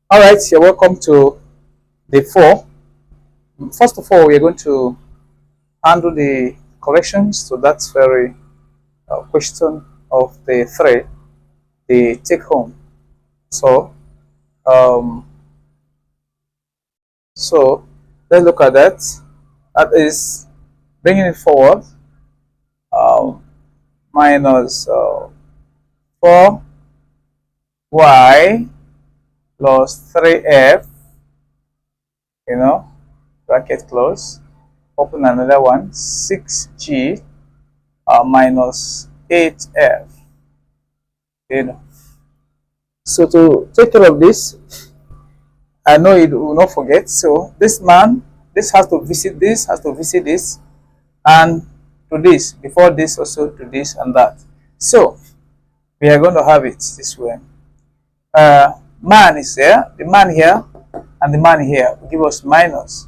All right, you're welcome to day 4. First of all, we are going to handle the corrections to that very question of the 3, the take home. So, um, so let's look at that. That is bringing it forward. Um, Minus 4y plus 3f, bracket close. Open another one, 6g minus 8f. You know. So to take care of this, I know it will not forget. So this man, this has to visit this, and to this, before this also to this and that. So we are going to have it this way. Man is here, the man here, and the man here will give us minus.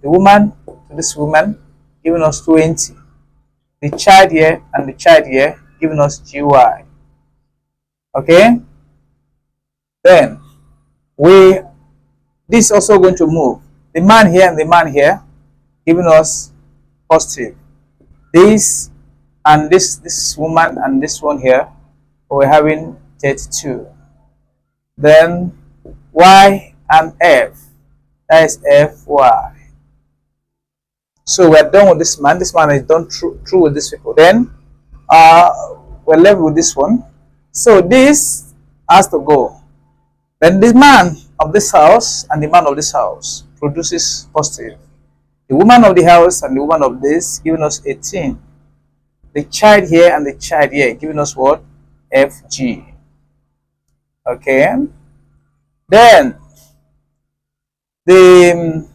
The woman to this woman giving us 20. The child here and the child here giving us GY. Okay? Then this also going to move. The man here and the man here giving us positive. This and this woman and this one here, we're having 32. Then y and f, that is fy. So we're done with this man. This man is done through with these people. Then we're left with this one. So this has to go. Then the man of this house and the man of this house produces positive. The woman of the house and the woman of this giving us 18. The child here and the child here giving us what? FG. Okay. Then the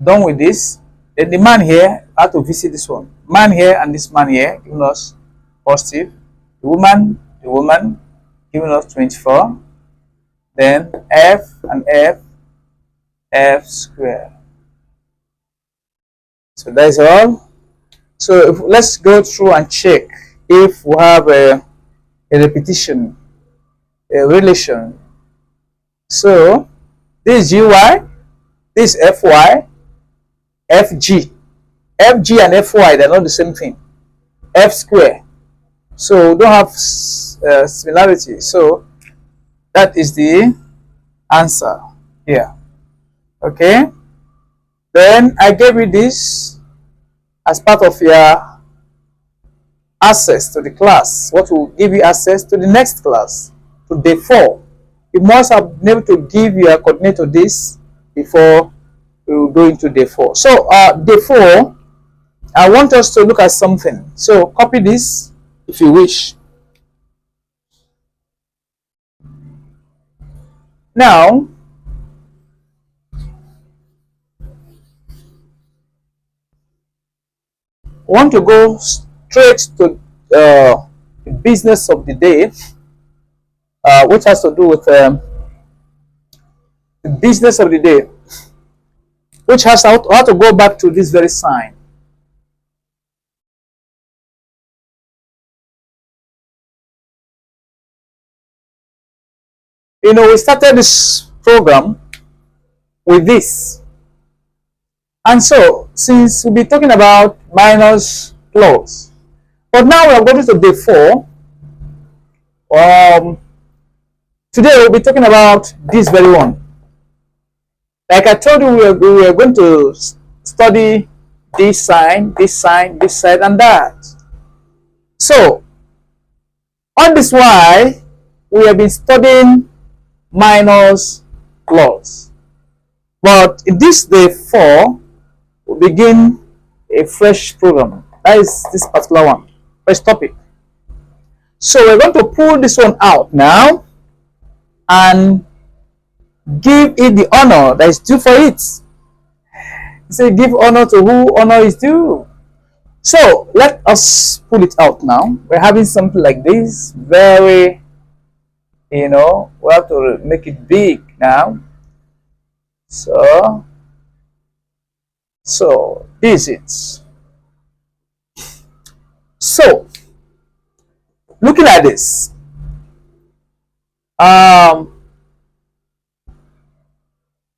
done with this. Then the man here had to visit this one. Man here and this man here giving us positive. The woman giving us 24. Then f and f squared. So that is all. So let's go through and check if we have a repetition, a relation. So this is GY, this is FY, FG. FG and FY, they're not the same thing. F square. So we don't have similarity. So that is the answer here. Okay. Then I gave you this as part of your access to the class. What will give you access to the next class, to day 4. You must have been able to give your coordinator this before we will go into day 4. So day 4, I want us to look at something. So copy this if you wish. Now, want to go straight to the business of the day, which has to do with the business of the day, which has how to go back to this very sign. We started this program with this. And so, since we'll be talking about minus plus, but now we are going to day 4. Today we'll be talking about this very one. Like I told you, we are going to study this sign, this sign, this side, and that. So, on this y, we have been studying minus plus. But in this day 4, we'll begin a fresh program. That is this particular one, fresh topic. So we're going to pull this one out now and give it the honor that is due for it. Say, give honor to who honor is due. So let us pull it out now. We're having something like this, very, we have to make it big now. So this is it. So looking at this,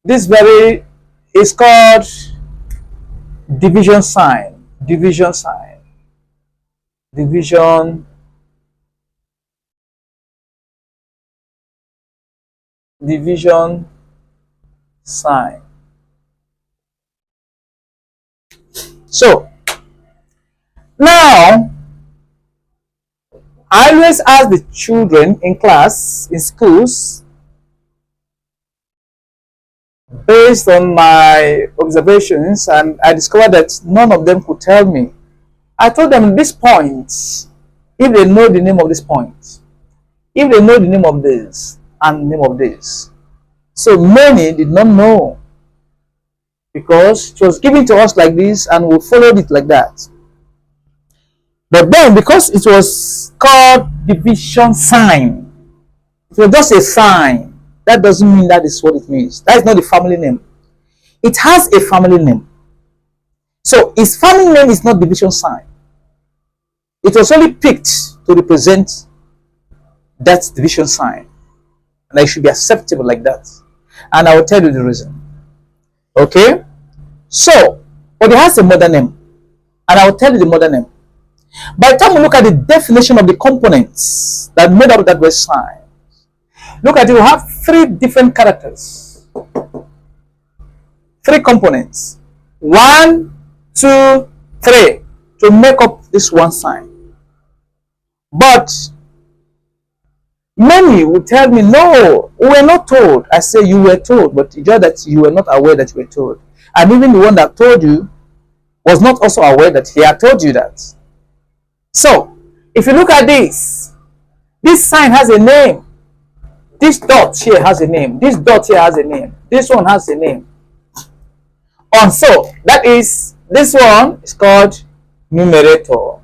This very is called division sign. Division sign. Division. Division sign. So now I always ask the children in class, in schools, based on my observations, and I discovered that none of them could tell me. I told them this point, if they know the name of this point, if they know the name of this and name of this. So many did not know, because it was given to us like this and we followed it like that. But then, because it was called division sign, it was just a sign. That doesn't mean that is what it means. That is not the family name. It has a family name. So its family name is not division sign. It was only picked to represent that division sign. And it should be acceptable like that. And I will tell you the reason. Okay? So, but it has a mother name. And I will tell you the mother name. By the time we look at the definition of the components that made up that word sign, look at it, we have three different characters. Three components. 1, 2, 3 to make up this one sign. But many will tell me, no, we were not told. I say you were told, but it's just that you were not aware that you were told. And even the one that told you was not also aware that he had told you that. So, if you look at this sign has a name. This dot here has a name. This dot here has a name. This one has a name. And so, that is, this one is called numerator.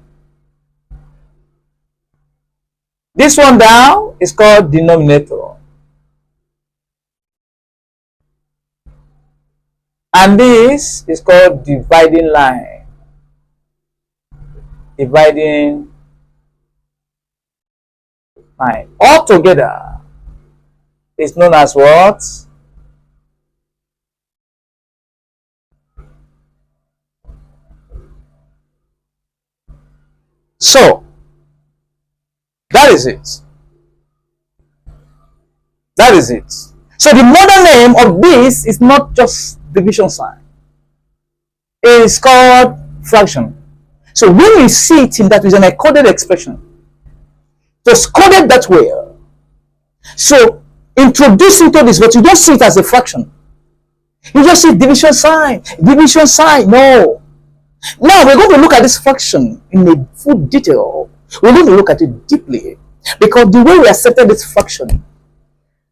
This one down is called denominator. And this is called dividing line. Dividing line. All together is known as what? So, that is it. That is it. So the modern name of this is not just division sign. It is called fraction. So when you see it in that is an encoded expression, just coded that way. So introducing to this, but you don't see it as a fraction. You just see division sign. Division sign. No. Now we're going to look at this fraction in a full detail. We're going to look at it deeply, because the way we accepted this fraction,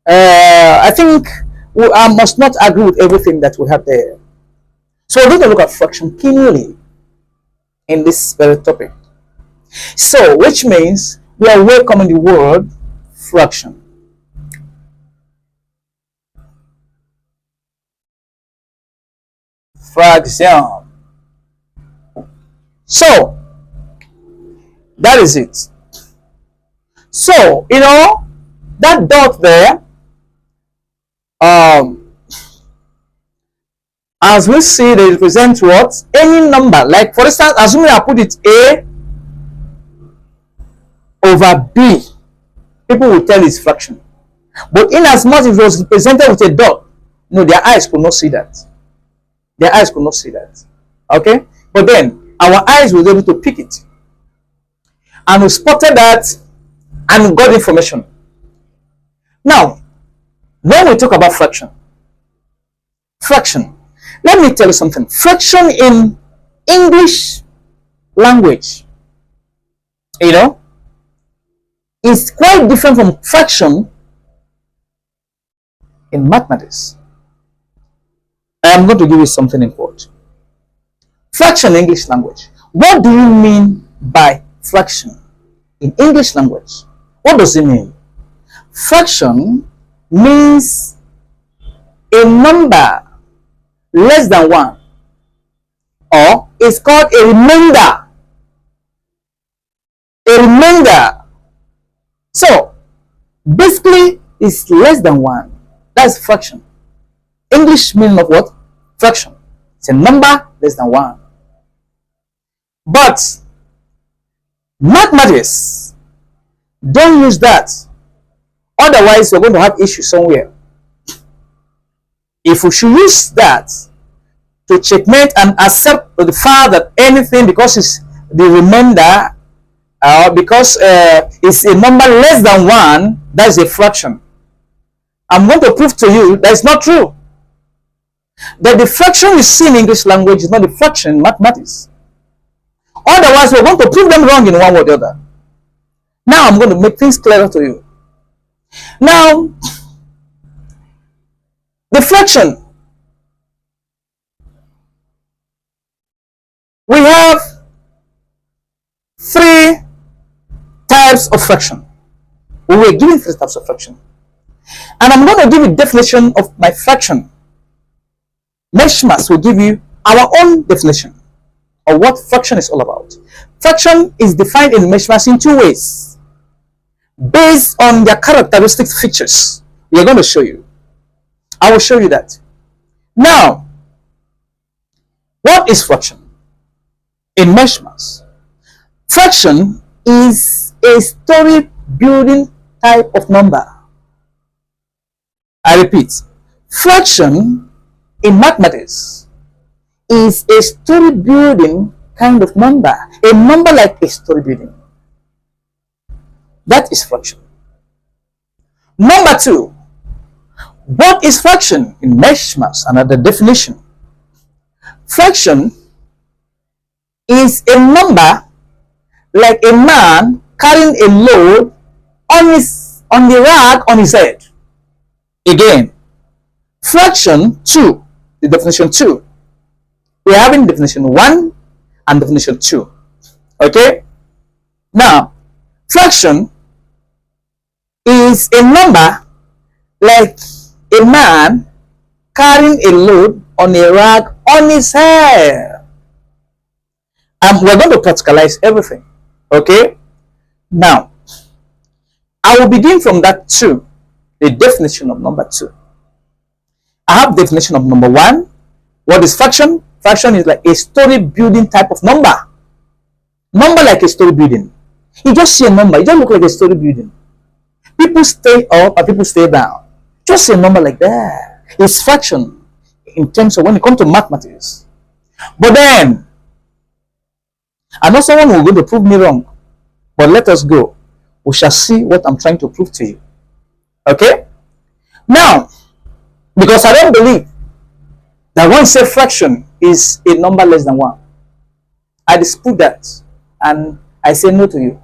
I think I must not agree with everything that we have there. So we're going to look at fraction keenly in this very topic. So, which means we are welcoming the word fraction. Fraction. So, that is it. So, you know, that dot there, as we see, they represent what? Any number. Like, for instance, assuming I put it A over B, people will tell it's fraction. But in as much as it was represented with a dot, no, their eyes could not see that. Their eyes could not see that. Okay? But then, our eyes were able to pick it. And we spotted that and got information. Now, when we talk about fraction, let me tell you something. Fraction in English language, you know, is quite different from fraction in mathematics. I am going to give you something important. Fraction in English language. What do you mean by fraction in English language? What does it mean? Fraction means a number less than 1, or it's called a remainder. A remainder. So basically it's less than 1. That's fraction. English meaning of what? Fraction. It's a number less than 1. But mathematics, don't use that. Otherwise, we're going to have issues somewhere. If we should use that to checkmate and accept the fact that anything, because it's the remainder, because it's a number less than 1, that's a fraction. I'm going to prove to you that it's not true. That the fraction you see in English language is not the fraction in mathematics. Otherwise, we're going to prove them wrong in one way or the other. Now, I'm going to make things clearer to you. Now, the fraction. We have 3 types of fraction. We were given 3 types of fraction. And I'm going to give you a definition of my fraction. Meshmas will give you our own definition of what fraction is all about. Fraction is defined in Meshmas in 2 ways, based on their characteristic features. We are going to show you. I will show you that. Now, what is fraction? In Meshmas, fraction is a story building type of number. I repeat, fraction in mathematics is a story building kind of number, a number like a story building. That is fraction. Number 2, what is fraction in Meshmas? Another definition. Fraction is a number like a man carrying a load on the rack on his head. Again, fraction 2, the definition 2. We are having definition 1 and definition 2. Okay? Now, fraction is a number like a man carrying a load on a rack on his head. And we're going to practicalize everything. Okay? Now, I will begin from that 2, the definition of number 2. I have definition of number 1. What is fraction? Fraction is like a story building type of number. Number like a story building. You just see a number, it just look like a story building. People stay up and people stay down. Just see a number like that. It's fraction in terms of when it comes to mathematics. But then, I know someone will go to prove me wrong. But let us go. We shall see what I'm trying to prove to you. Okay? Now, because I don't believe that when say fraction is a number less than 1, I dispute that. And I say no to you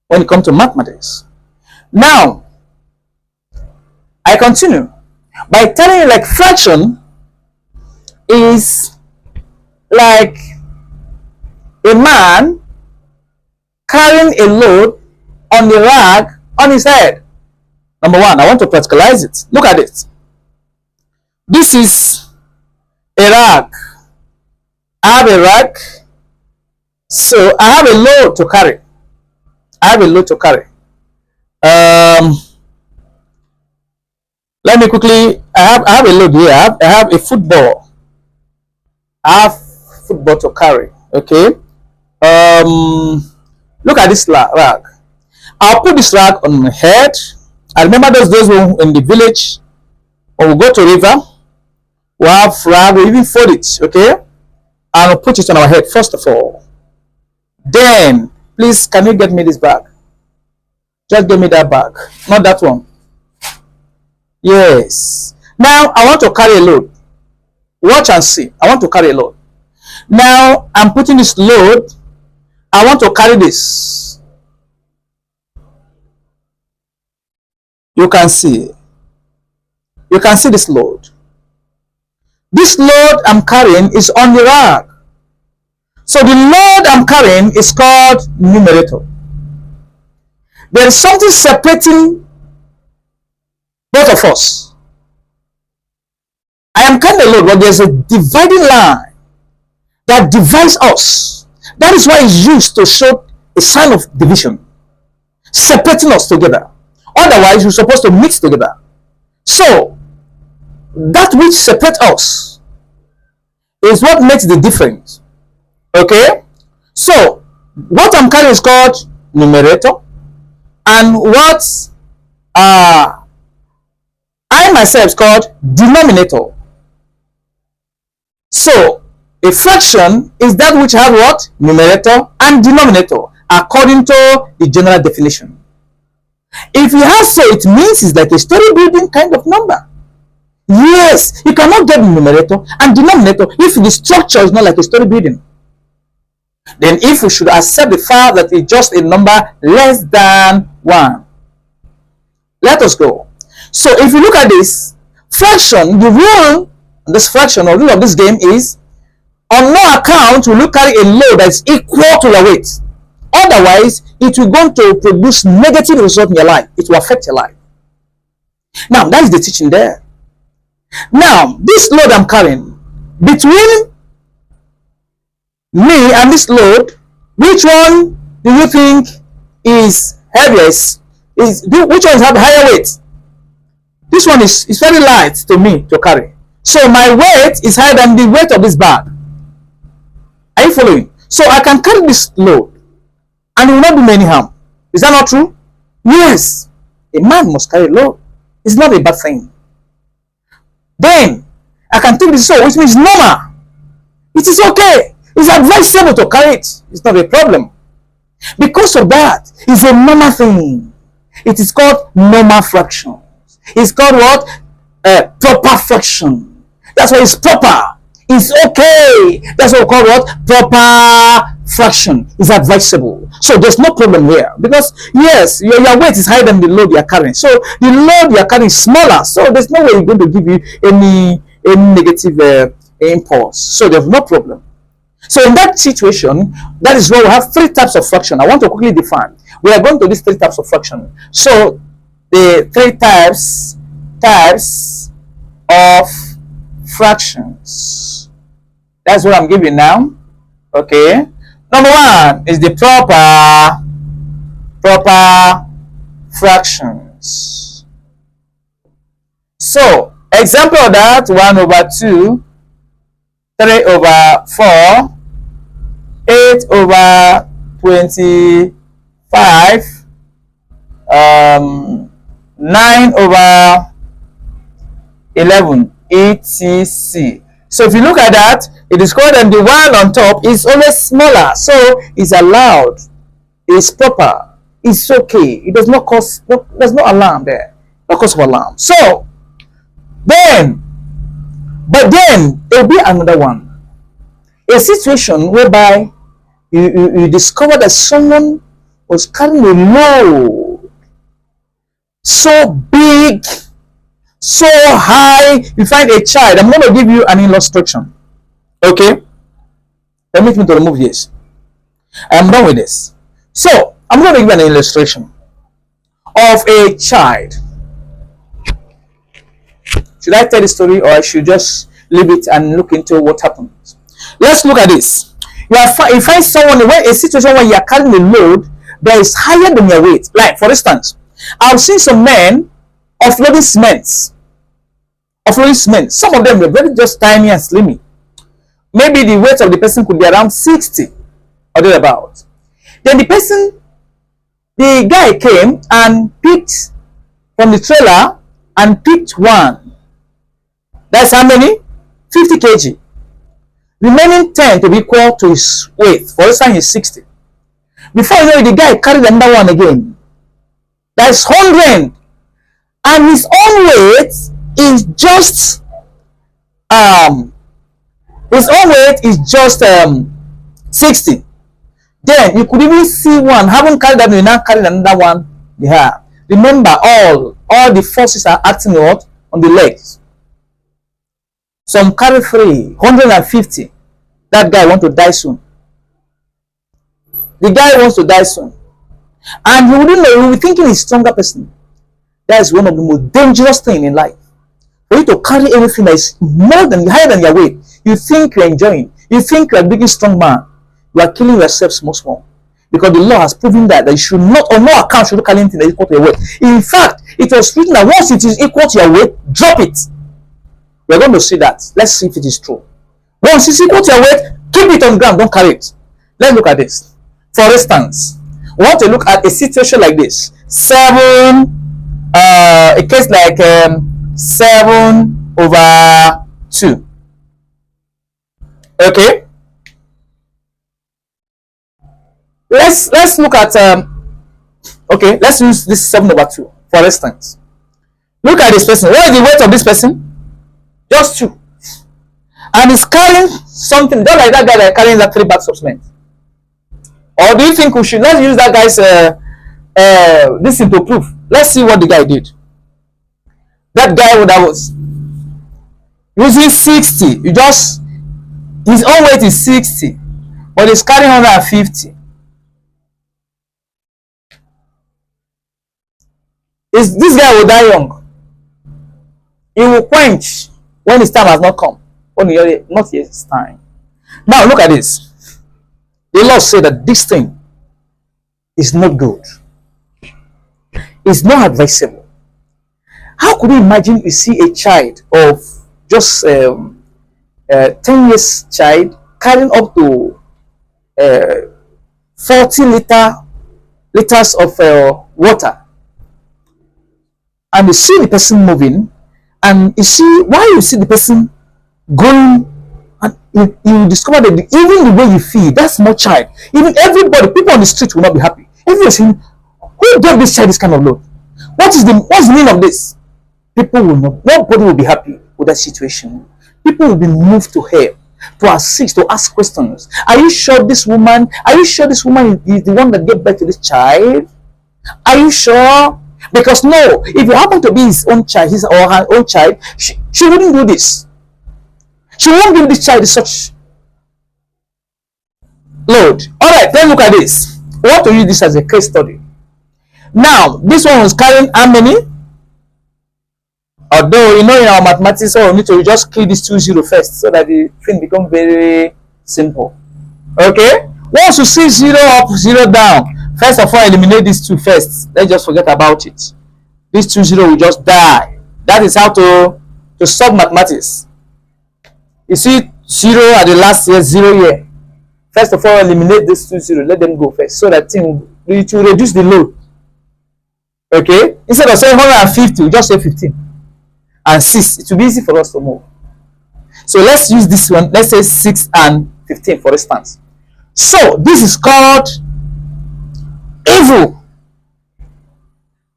when it comes to mathematics. Now, I continue by telling you like fraction is like a man carrying a load on the rack on his head. Number 1, I want to practicalize it. Look at it. This is a rack. I have a rack. So I have a load to carry. I have a load to carry. Let me quickly, I have a load here. I have a football. I have football to carry. Okay. Look at this rag. I'll put this rag on my head. I remember those days when in the village, when we go to river, we have rag, we even fold it, okay? And we'll put it on our head first of all. Then, please, can you get me this bag? Just give me that bag, not that one. Yes. Now, I want to carry a load. Watch and see. I want to carry a load. Now, I'm putting this load. I want to carry this. You can see. You can see this load. This load I'm carrying is on the rag. So the load I'm carrying is called numerator. There is something separating both of us. I am carrying the load, but there's a dividing line that divides us. That is why it's used to show a sign of division, separating us together. Otherwise, we're supposed to mix together. So, that which separates us is what makes the difference. Okay? So, what I'm carrying is called numerator, and what I myself is called denominator. So, a fraction is that which has what? Numerator and denominator, according to the general definition. If you have so, it means it's like a story building kind of number. Yes, you cannot get numerator and denominator if the structure is not like a story building. Then if we should accept the fact that it's just a number less than 1. Let us go. So if you look at this fraction, the rule of this fraction or rule of this game is, on no account will you carry a load that is equal to your weight. Otherwise, it will going to produce negative result in your life. It will affect your life. Now, that is the teaching there. Now, this load I'm carrying, between me and this load, which one do you think is heaviest? Which one has higher weight? This one is very light to me to carry. So my weight is higher than the weight of this bag. Are you following? So I can carry this load and it will not do me any harm. Is that not true? Yes. A man must carry a load. It's not a bad thing. Then I can take this load, which means normal. It is okay. It's advisable to carry it. It's not a problem. Because of that, it's a normal thing. It is called normal fractions. It's called what? Proper fraction. That's why it's proper. It's okay. That's what we call what? Proper fraction. It's advisable. So there's no problem here. Because yes, your weight is higher than the load you are carrying. So the load you are carrying is smaller. So there's no way it's going to give you any negative impulse. So there's no problem. So in that situation, that is why we have 3 types of fraction. I want to quickly define. We are going to these 3 types of fraction. So the 3 types of fractions. That's what I'm giving now. Okay. Number 1 is the proper fractions. So example of that: 1/2, 3/4, 8/25, 9/11, etc. So if you look at that, it is called, and the one on top is always smaller, so it's allowed, it's proper, it's okay. It does not cause, there's no alarm there, no cause of alarm. So then, but then there will be another one, a situation whereby you discover that someone was carrying a load so big, so high. You find a child. I'm going to give you an illustration. Okay, permit me to remove this. I am done with this. So I'm going to give you an illustration of a child. Should I tell the story, or I should just leave it and look into what happens? Let's look at this. You find someone in a situation where you are carrying a load that is higher than your weight. Like, for instance, I've seen some men offloading cement. Some of them were very just tiny and slimy. Maybe the weight of the person could be around 60 or thereabouts. Then the guy came and picked from the trailer and picked one. That's how many? 50 kg. Remaining 10 to be equal to his weight. For instance, he's 60. Before you know it, the guy carried another one again. That's 100. And his own weight is just 60. Then you could even see one haven't carried that, you now carried another one. Yeah. Remember, all the forces are acting what? On the legs. Some carry 150. That guy wants to die soon. The guy wants to die soon. And you wouldn't know, you will be thinking he's a stronger person. That is one of the most dangerous things in life. For you to carry anything that is higher than your weight, you think you're enjoying. You think you're a big strong man. You are killing yourself small. Because the law has proven that you should not, on no account, should not carry anything that is equal to your weight. In fact, it was written that once it is equal to your weight, drop it. We're going to see that. Let's see if it is true. Once it's equal to your weight, keep it on the ground, don't carry it. Let's look at this. For instance, we want to look at a situation like this. A case like 7/2. Okay. Let's look at okay, let's use this 7/2 for instance. Look at this person. What is the weight of this person? Just 2. And he's carrying something just like that guy that carrying that 3 bags of cement. Or do you think we should not use that guy's this to proof? Let's see what the guy did. That guy that was using 60. His own weight is 60, but he's carrying 150. This guy will die young. He will quench when his time has not come. Not yet his time. Now look at this. The Lord said that this thing is not good. It's not advisable. How could you imagine you see a child of just 10 years child carrying up to 40 liters of water, and you see the person moving, and you see why you see the person going, and you discover that even the way you feel, that small child, even everybody, people on the street will not be happy. Everyone saying, who gave this child this kind of load? What's the meaning of this? People will not, nobody will be happy with that situation. People will be moved to help, to assist, to ask questions. Are you sure this woman is the one that gave birth to this child? Are you sure? Because no, if it happened to be his own child, his or her own child, she wouldn't do this. She won't give this child such load. Alright, let's look at this. We want to use this as a case study. Now, this one was carrying how many? Although, in our mathematics, so we need to just clear this 2 0 first so that the thing becomes very simple. Okay? Once you see 0 up, 0 down, first of all, eliminate these 2 first. Let's just forget about it. This 2 0 will just die. That is how to solve mathematics. You see 0 at the last year, 0 here. First of all, eliminate this 2 0. Let them go first so that thing it will reduce the load. Okay? Instead of saying 150, we just say 15. And 6. It will be easy for us to move. So let's use this one. Let's say 6 and 15 for instance. So this is called evil.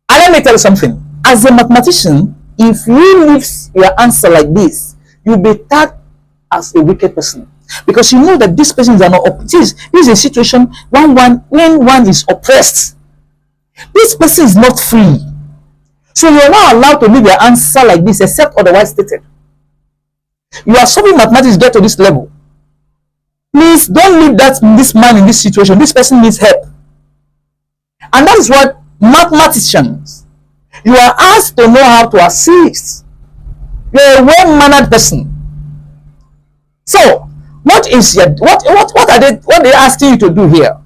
And let me tell you something. As a mathematician, if you leave your answer like this, you'll be tagged as a wicked person, because you know that these persons are not this is a situation when one is oppressed. This person is not free, so you are not allowed to leave your answer like this except otherwise stated. You are solving mathematics, get to this level. Please don't leave this man in this situation. This person needs help, and that is what mathematicians, you are asked to know how to assist. You are a well-mannered person. So, what are they asking you to do here?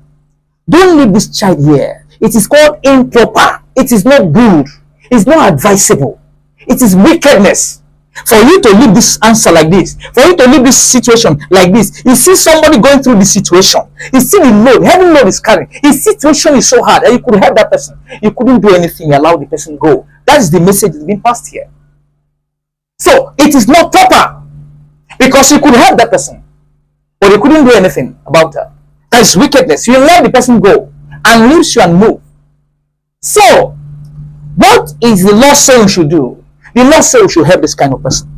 Don't leave this child here. It is called improper. It is not good. It's not advisable. It is wickedness for you to leave this answer like this, for you to leave this situation like this. You see somebody going through this situation. You see the load, heavy load is carrying. His situation is so hard that you could help that person. You couldn't do anything. You allow the person go. That is the message that's being passed here. So, it is not proper. Because you could help that person, but you couldn't do anything about that. That is wickedness. You let the person go and leaves you and move. So, what is the law saying we should do? The law says we should help this kind of person,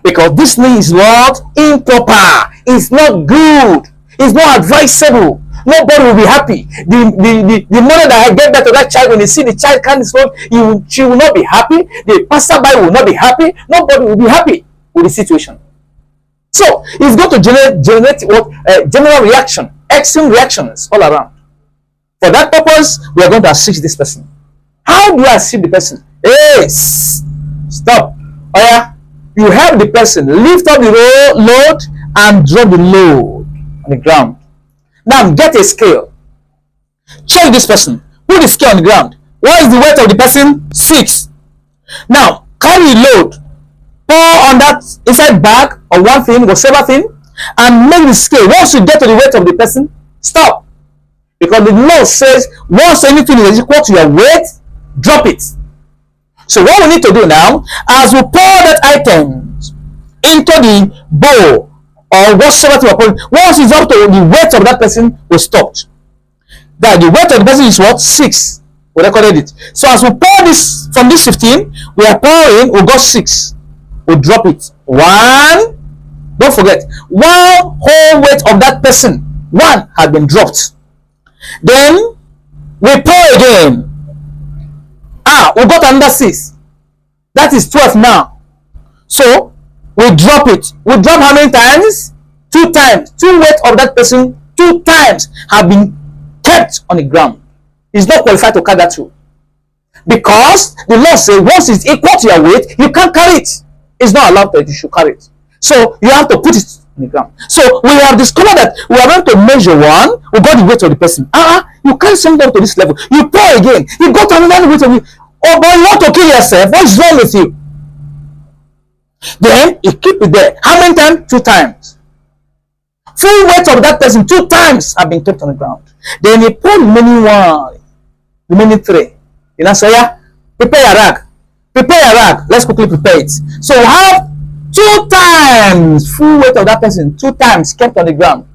because this thing is what? Improper. It's not good. It's not advisable. Nobody will be happy. The mother that I gave that to that child, when they see the child can't smoke, she will not be happy. The passerby will not be happy. Nobody will be happy with the situation. So it's going to generate what general reaction, extreme reactions all around. For that purpose, we are going to assist this person. How do I assist the person? Hey, stop. Oh yeah, you help the person lift up the load and drop the load on the ground. Now get a scale. Check this person. Put the scale on the ground. What is the weight of the person? 6. Now carry the load. pour on that inside bag or one thing, whatever thing, and make the scale. Once you get to the weight of the person, stop. Because the law says once anything is equal to your weight, drop it. So what we need to do now, as we pour that item into the bowl or whatsoever we are pouring, once it's up to the weight of that person, we stopped. That the weight of the person is what? 6. We recorded it. So as we pour this from this 15, we are pouring, we got 6. We drop it. 1. Don't forget, 1 whole weight of that person, 1 had been dropped. Then we pour again. We got another 6. That is 12 now. So we drop it. We drop how many times? 2 times. 2 weight of that person 2 times have been kept on the ground. It's not qualified to carry that too. Because the law says once it's equal to your weight, you can't carry it. It's not allowed that you should carry it. So you have to put it on the ground. So we have discovered that we are going to measure 1. We got the weight of the person. You carry something up to this level. You pour again. You got another weight of you. Oh, but you want to kill yourself. What's wrong with you? Then you keep it there. How many times? 2 times. Full weight of that person 2 times have been kept on the ground. Then you pour the remaining 1, the remaining 3. You know, so yeah, prepare your rag. Prepare your rag. Let's quickly prepare it. So we have 2 times full weight of that person, 2 times kept on the ground.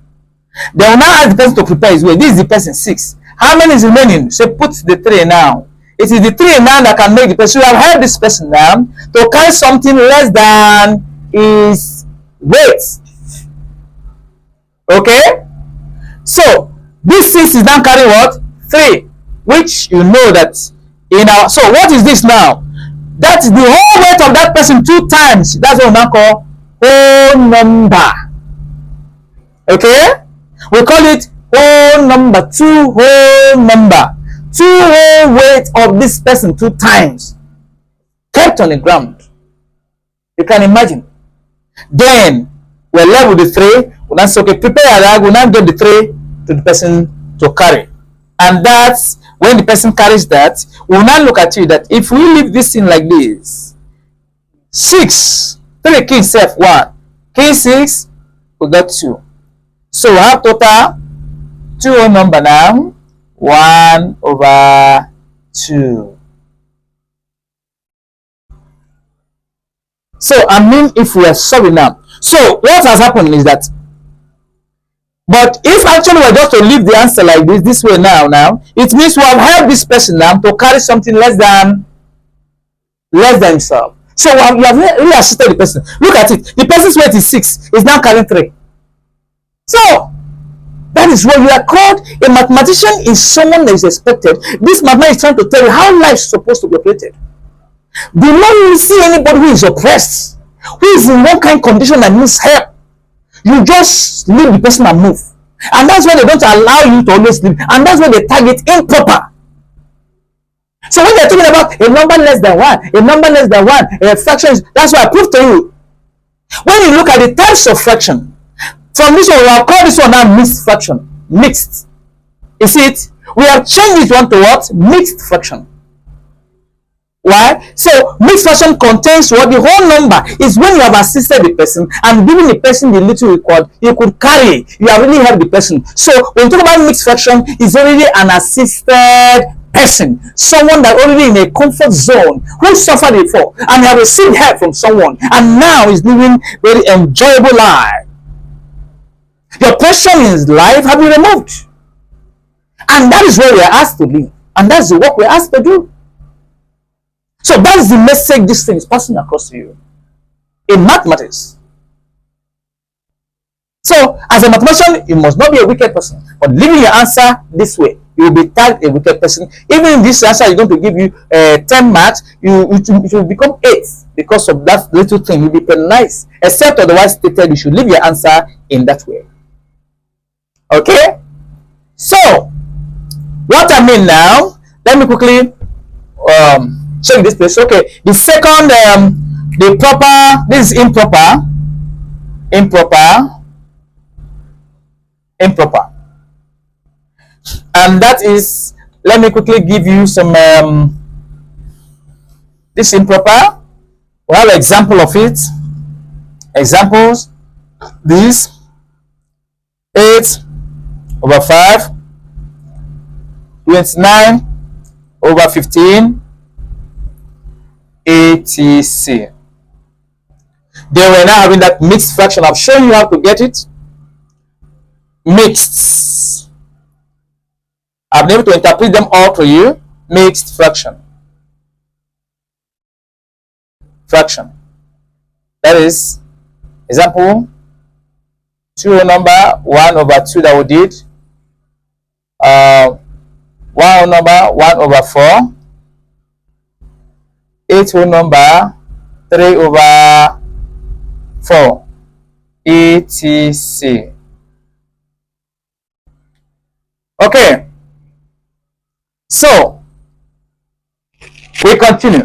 Then we now ask the person to prepare his weight. This is the person 6. How many is remaining? So put the 3 now. It is the 3 now that can make the person. You have helped this person now to carry something less than his weight. Okay? So this 6 is now carrying what? 3, which you know that in our. So what is this now? That's the whole weight of that person 2 times. That's what we now call whole number. Okay? We call it whole number. 2 whole number. 2 whole weight of this person 2 times kept on the ground. You can imagine. Then we're left with the 3. We'll now say, okay, prepare a rag. We'll now get the 3 to the person to carry. And that's when the person carries that. We'll now look at it that if we leave this thing like this, 6, 3 king self 1, king 6, we got 2. So we have total 2 whole number now. 1/2. So I mean, if we are solving now, so what has happened is that, but if actually we're just to leave the answer like this way now, it means we have helped this person now to carry something less than himself. So we have really assisted the person. Look at it. The person's weight is 6. Is now carrying 3. So that is what you are called. A mathematician is someone that is expected. This mathematician is trying to tell you how life is supposed to be operated. Do not see anybody who is oppressed, who is in one kind of condition that needs help. You just leave the person and move. And that's why they don't allow you to always leave. And that's why they target improper. So when they're talking about a number less than 1, a number less than 1, fractions, that's why I proved to you. When you look at the types of fraction, from this one, we have called this one now mixed fraction. Mixed. You see it? We have changed this one to what? Mixed fraction. Why? So mixed fraction contains what? The whole number is when you have assisted the person and given the person the little required, you could carry. You have really helped the person. So when we talk about mixed fraction, it's already an assisted person, someone that already in a comfort zone, who suffered before and have received help from someone, and now is living very enjoyable life. Your question in life have been removed, and that is where we are asked to live, and that's the work we are asked to do. So that's the message this thing is passing across to you in mathematics. So as a mathematician, you must not be a wicked person, but leaving your answer this way, you will be tagged a wicked person. Even if this answer is going to give you 10 marks, it will become 8 because of that little thing. You'll be penalized, except otherwise stated. You should leave your answer in that way. Okay, so what I mean now, let me quickly check this place. Okay, the second, the proper, this is improper, and that is, let me quickly give you some this improper. We have an example of it. Examples: this 8 over 5, 29 over 15, etc. Then we're now having that mixed fraction. I've shown you how to get it. Mixed. I've been able to interpret them all to you. Mixed fraction. Fraction. That is example 2 whole number 1 over 2 that we did. 1 whole number 1 over 4. 8 whole number 3 over 4, etc. Okay, so we continue.